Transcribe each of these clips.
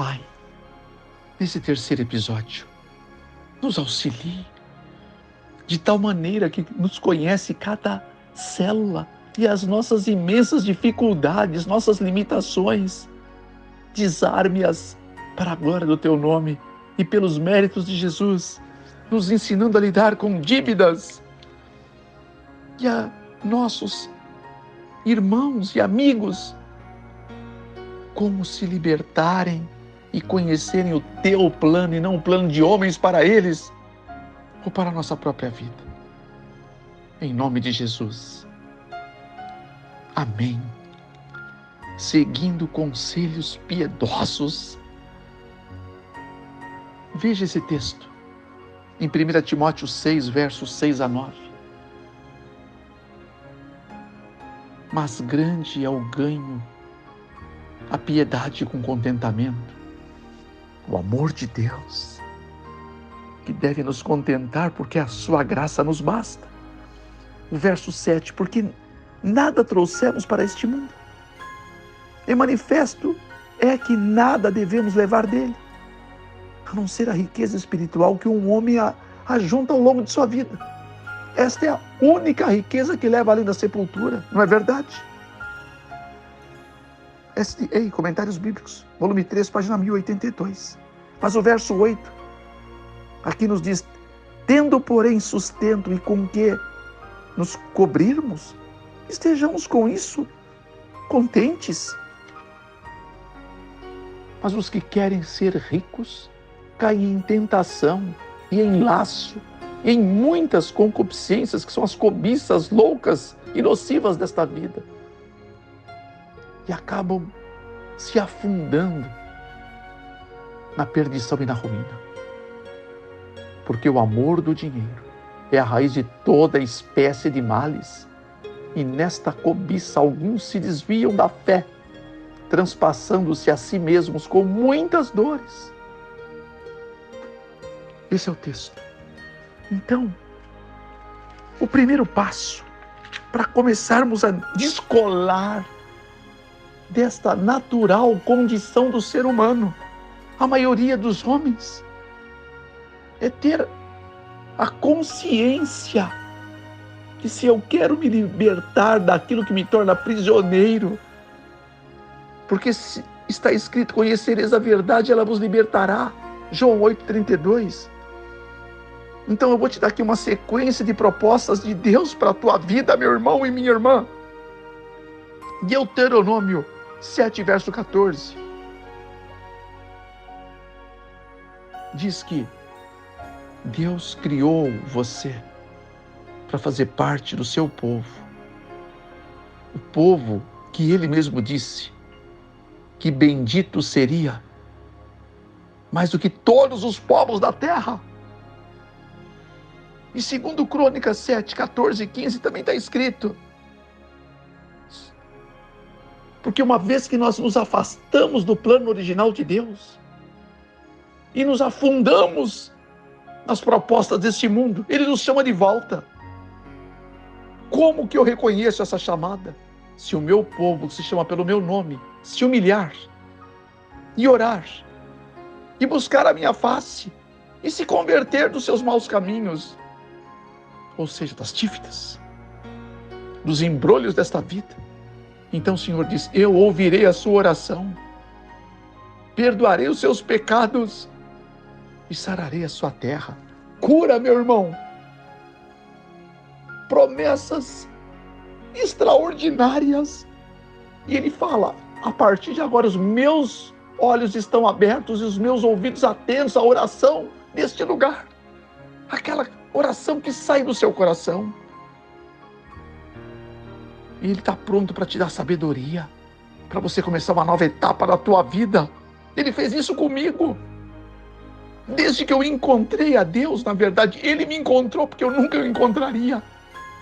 Pai, nesse terceiro episódio, nos auxilie de tal maneira que nos conhece cada célula e as nossas imensas dificuldades, nossas limitações. Desarme-as para a glória do Teu nome e pelos méritos de Jesus, nos ensinando a lidar com dívidas e a nossos irmãos e amigos como se libertarem e conhecerem o Teu plano e não o plano de homens para eles ou para a nossa própria vida. Em nome de Jesus. Amém. Seguindo conselhos piedosos. Veja esse texto em 1 Timóteo 6, versos 6 a 9. Mas grande é o ganho, a piedade com contentamento, o amor de Deus, que deve nos contentar porque a sua graça nos basta. O verso 7, porque nada trouxemos para este mundo. E manifesto é que nada devemos levar dele, a não ser a riqueza espiritual que um homem ajunta ao longo de sua vida. Esta é a única riqueza que leva além da sepultura, não é verdade? Comentários Bíblicos, volume 3, página 1082. Mas o verso 8, aqui nos diz: tendo, porém, sustento e com que nos cobrirmos, estejamos com isso contentes. Mas os que querem ser ricos caem em tentação e em laço, e em muitas concupiscências, que são as cobiças loucas e nocivas desta vida, e acabam se afundando na perdição e na ruína. Porque o amor do dinheiro é a raiz de toda espécie de males, e nesta cobiça alguns se desviam da fé, transpassando-se a si mesmos com muitas dores. Esse é o texto. Então, o primeiro passo para começarmos a descolar desta natural condição do ser humano, a maioria dos homens, é ter a consciência que se eu quero me libertar daquilo que me torna prisioneiro, porque está escrito: conhecereis a verdade, ela vos libertará. João 8,32. Então eu vou te dar aqui uma sequência de propostas de Deus para a tua vida, meu irmão e minha irmã. Deuteronômio 7, verso 14. Diz que Deus criou você para fazer parte do seu povo. O povo que Ele mesmo disse que bendito seria mais do que todos os povos da terra. E segundo Crônicas 7, 14 e 15 também está escrito: porque uma vez que nós nos afastamos do plano original de Deus e nos afundamos nas propostas deste mundo, Ele nos chama de volta. Como que eu reconheço essa chamada? Se o meu povo, que se chama pelo meu nome, se humilhar e orar e buscar a minha face e se converter dos seus maus caminhos, ou seja, das dívidas, dos embrulhos desta vida. Então o Senhor diz: eu ouvirei a sua oração, perdoarei os seus pecados e sararei a sua terra. Cura, meu irmão. Promessas extraordinárias. E Ele fala: a partir de agora os meus olhos estão abertos e os meus ouvidos atentos à oração neste lugar. Aquela oração que sai do seu coração. E Ele está pronto para te dar sabedoria, para você começar uma nova etapa da tua vida. Ele fez isso comigo. Desde que eu encontrei a Deus, na verdade, Ele me encontrou, porque eu nunca o encontraria.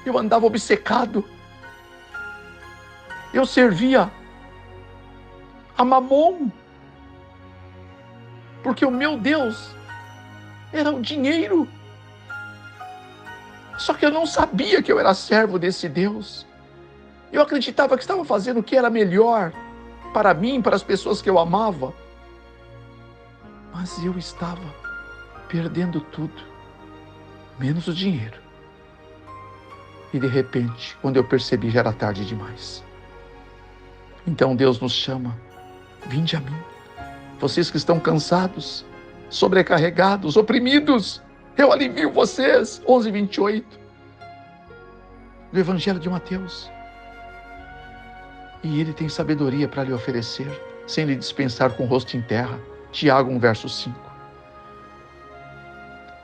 Eu andava obcecado. Eu servia a Mamon, porque o meu Deus era o dinheiro. Só que eu não sabia que eu era servo desse Deus. Eu acreditava que estava fazendo o que era melhor para mim, para as pessoas que eu amava. Mas eu estava perdendo tudo, menos o dinheiro. E de repente, quando eu percebi, já era tarde demais. Então Deus nos chama: vinde a mim, vocês que estão cansados, sobrecarregados, oprimidos, eu alivio vocês. 11:28 do Evangelho de Mateus. E ele tem sabedoria para lhe oferecer, sem lhe dispensar com o rosto em terra. Tiago 1:5.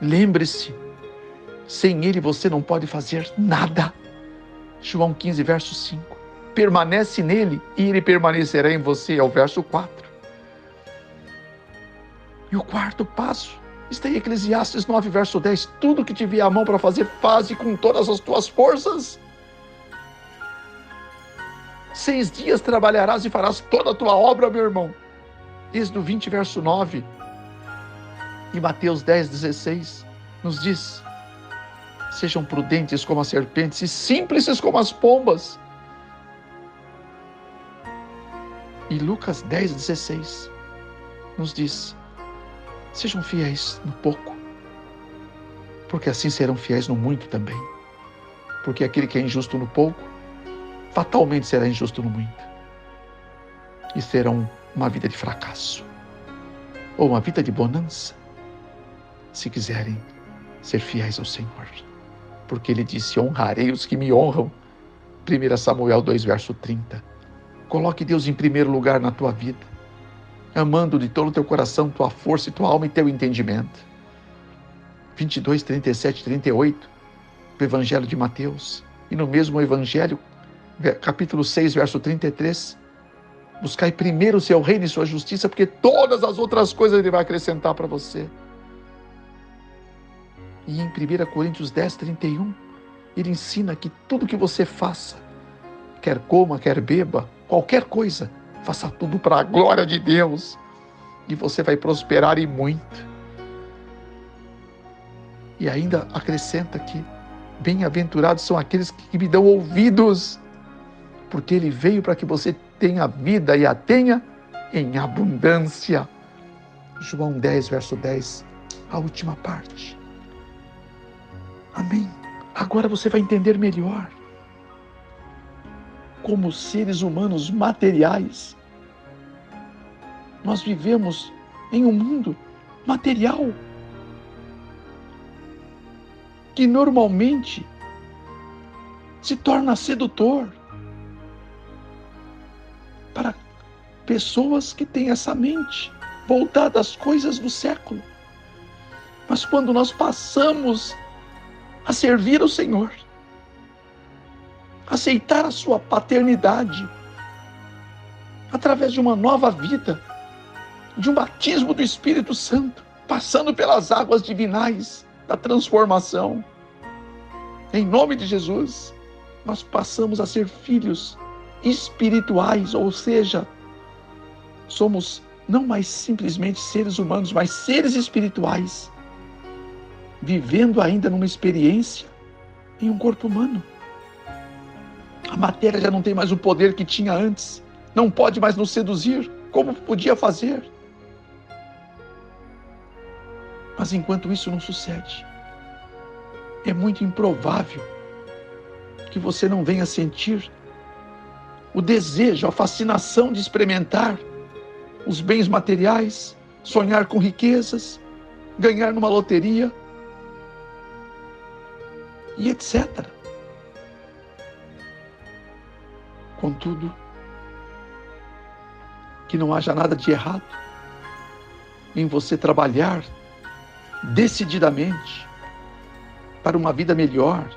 Lembre-se, sem ele você não pode fazer nada. João 15:5. Permanece nele e ele permanecerá em você, é o verso 4. E o quarto passo está em Eclesiastes 9:10. Tudo que te vier à mão para fazer, faze com todas as tuas forças. 6 dias trabalharás e farás toda a tua obra, meu irmão. Êxodo 20:9. E Mateus 10:16 nos diz: sejam prudentes como as serpentes e simples como as pombas. E Lucas 10:16 nos diz: sejam fiéis no pouco, porque assim serão fiéis no muito também. Porque aquele que é injusto no pouco, fatalmente será injusto no muito. E serão uma vida de fracasso, ou uma vida de bonança, se quiserem ser fiéis ao Senhor. Porque ele disse: honrarei os que me honram. 1 Samuel 2:30. Coloque Deus em primeiro lugar na tua vida, amando de todo o teu coração, tua força, tua alma e teu entendimento. 22:37-38, do Evangelho de Mateus. E no mesmo Evangelho, capítulo 6, verso 33, buscai primeiro o seu reino e sua justiça, porque todas as outras coisas ele vai acrescentar para você. E em 1 Coríntios 10:31, ele ensina que tudo que você faça, quer coma, quer beba, qualquer coisa, faça tudo para a glória de Deus, e você vai prosperar e muito. E ainda acrescenta que bem-aventurados são aqueles que me dão ouvidos, porque ele veio para que você tenha vida e a tenha em abundância. João 10:10, a última parte. Amém. Agora você vai entender melhor como seres humanos materiais. Nós vivemos em um mundo material que normalmente se torna sedutor para pessoas que têm essa mente voltada às coisas do século. Mas quando nós passamos a servir o Senhor, aceitar a sua paternidade, através de uma nova vida, de um batismo do Espírito Santo, passando pelas águas divinais da transformação, em nome de Jesus, nós passamos a ser filhos espirituais, ou seja, somos não mais simplesmente seres humanos, mas seres espirituais, vivendo ainda numa experiência em um corpo humano. A matéria já não tem mais o poder que tinha antes, não pode mais nos seduzir como podia fazer. Mas enquanto isso não sucede, é muito improvável que você não venha sentir o desejo, a fascinação de experimentar os bens materiais, sonhar com riquezas, ganhar numa loteria e etc. Contudo, que não haja nada de errado em você trabalhar decididamente para uma vida melhor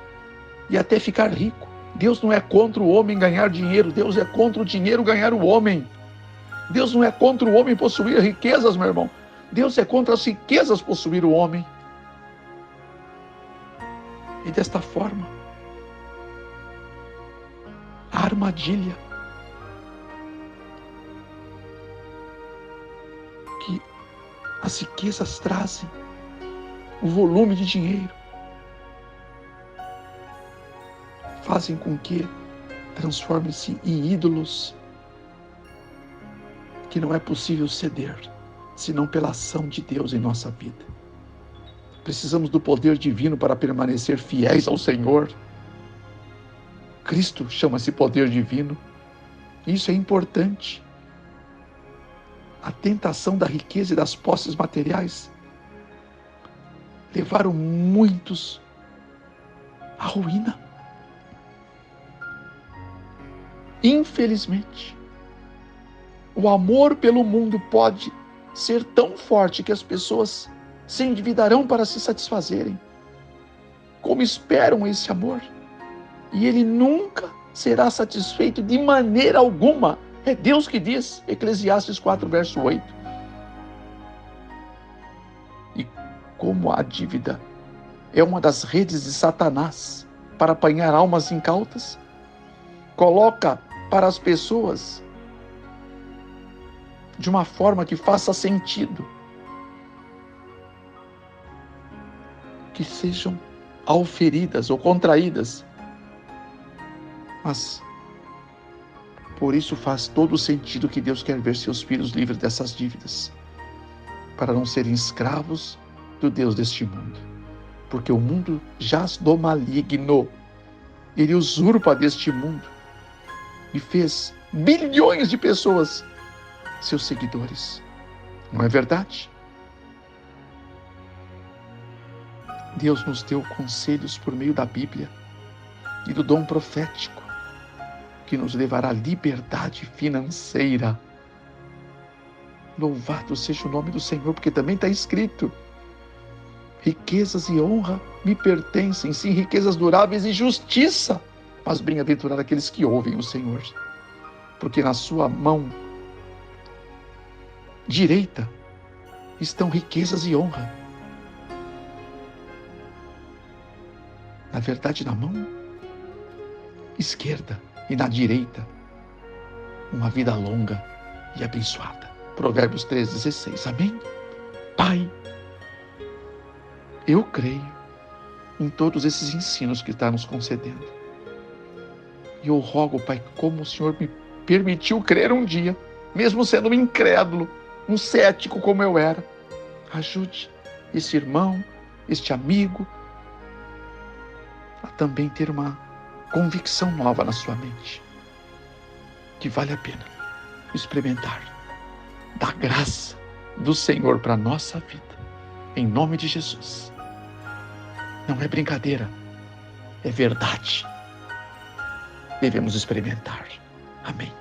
e até ficar rico. Deus não é contra o homem ganhar dinheiro, Deus é contra o dinheiro ganhar o homem. Deus não é contra o homem possuir riquezas, meu irmão. Deus é contra as riquezas possuir o homem. E desta forma, a armadilha que as riquezas trazem, o volume de dinheiro, fazem com que transformem-se em ídolos que não é possível ceder senão pela ação de Deus em nossa vida. Precisamos do poder divino para permanecer fiéis ao Senhor. Cristo chama esse poder divino. Isso é importante. A tentação da riqueza e das posses materiais levaram muitos à ruína. Infelizmente, o amor pelo mundo pode ser tão forte que as pessoas se endividarão para se satisfazerem. Como esperam esse amor? E ele nunca será satisfeito de maneira alguma. É Deus que diz, Eclesiastes 4, verso 8. E como a dívida é uma das redes de Satanás para apanhar almas incautas, coloca para as pessoas de uma forma que faça sentido, que sejam auferidas ou contraídas, mas por isso faz todo o sentido que Deus quer ver seus filhos livres dessas dívidas, para não serem escravos do Deus deste mundo, porque o mundo jaz do maligno, ele usurpa deste mundo e fez bilhões de pessoas seus seguidores. Não é verdade? Deus nos deu conselhos por meio da Bíblia e do dom profético, que nos levará à liberdade financeira. Louvado seja o nome do Senhor, porque também está escrito: riquezas e honra me pertencem, sim, riquezas duráveis e justiça, mas bem-aventurado aqueles que ouvem o Senhor, porque na sua mão direita estão riquezas e honra. Na verdade, na mão esquerda e na direita, uma vida longa e abençoada. Provérbios 3,16. Amém? Pai, eu creio em todos esses ensinos que está nos concedendo. E eu rogo, Pai, como o Senhor me permitiu crer um dia, mesmo sendo um incrédulo, um cético como eu era, ajude esse irmão, este amigo, a também ter uma convicção nova na sua mente, que vale a pena experimentar da graça do Senhor para a nossa vida, em nome de Jesus. Não é brincadeira, é verdade. Devemos experimentar. Amém.